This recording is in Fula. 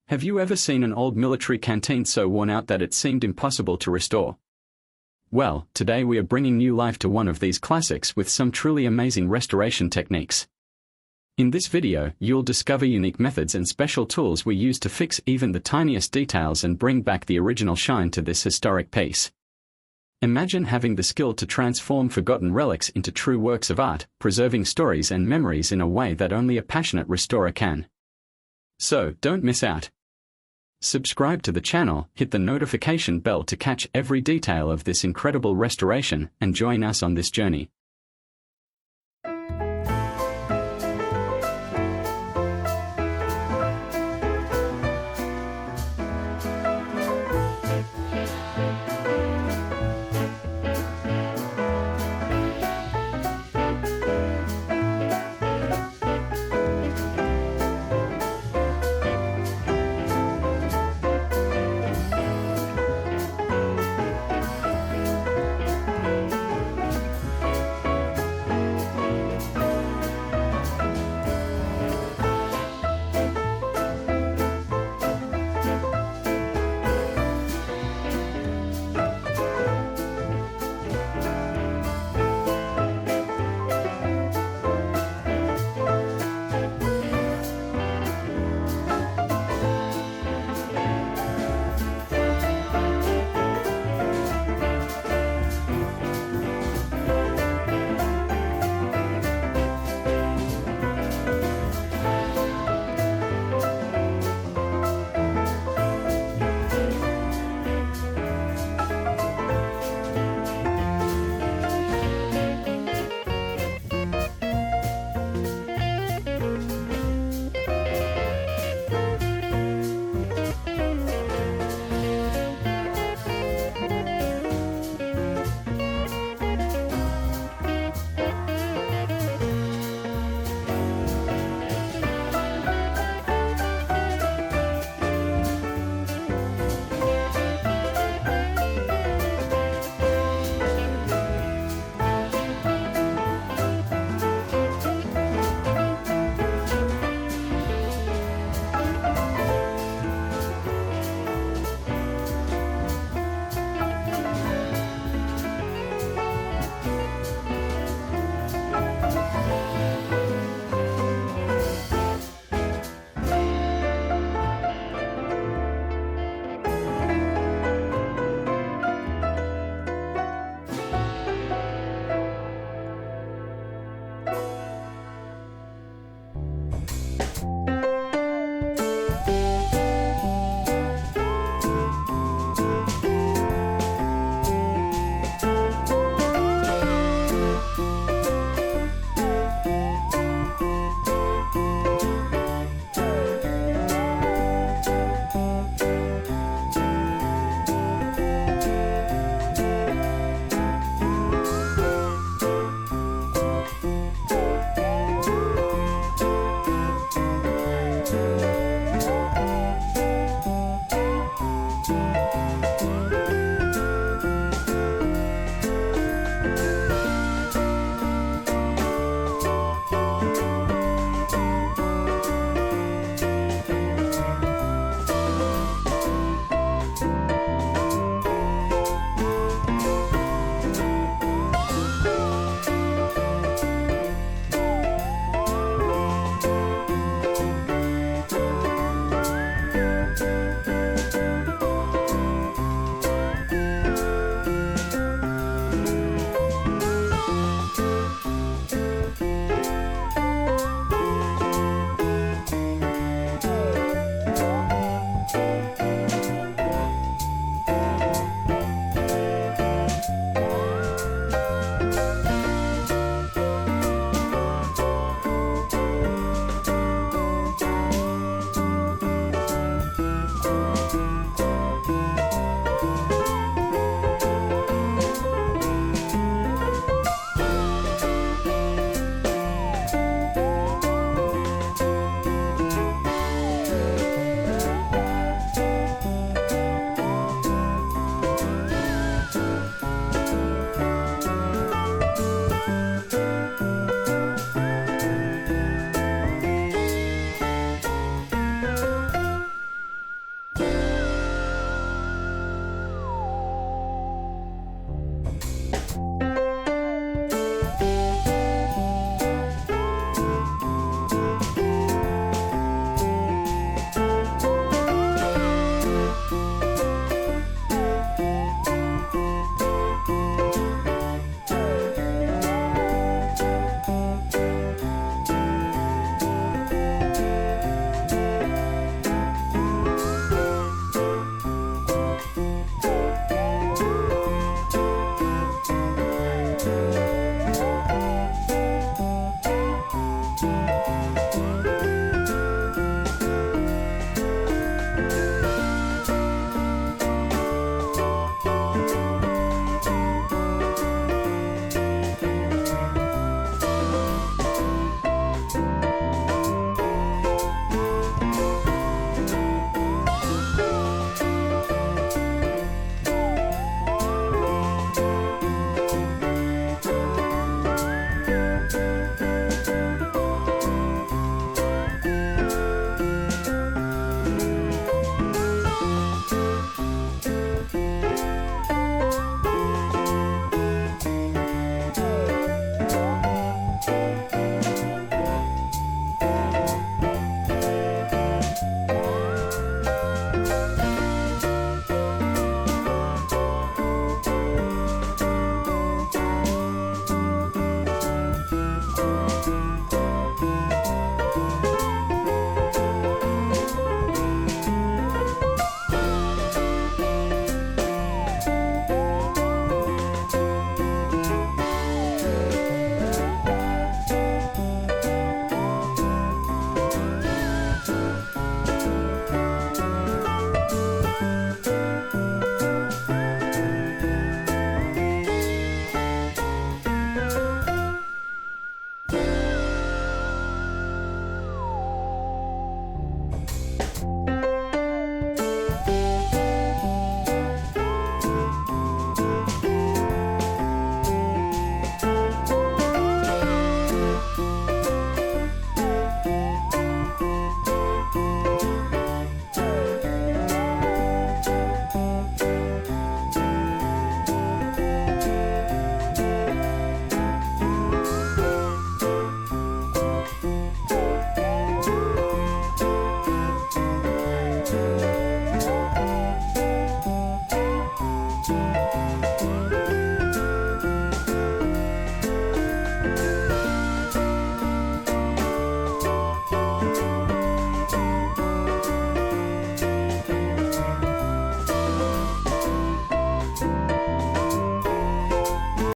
Have you ever seen an old military canteen so worn out that it seemed impossible to restore? Well, today we are bringing new life to one of these classics with some truly amazing restoration techniques. In this video, you'll discover unique methods and special tools we use to fix even the tiniest details and bring back the original shine to this historic piece. Imagine having the skill to transform forgotten relics into true works of art, preserving stories and memories in a way that only a passionate restorer can. So, don't miss out. Subscribe to the channel, hit the notification bell to catch every detail of this incredible restoration, and join us on this journey.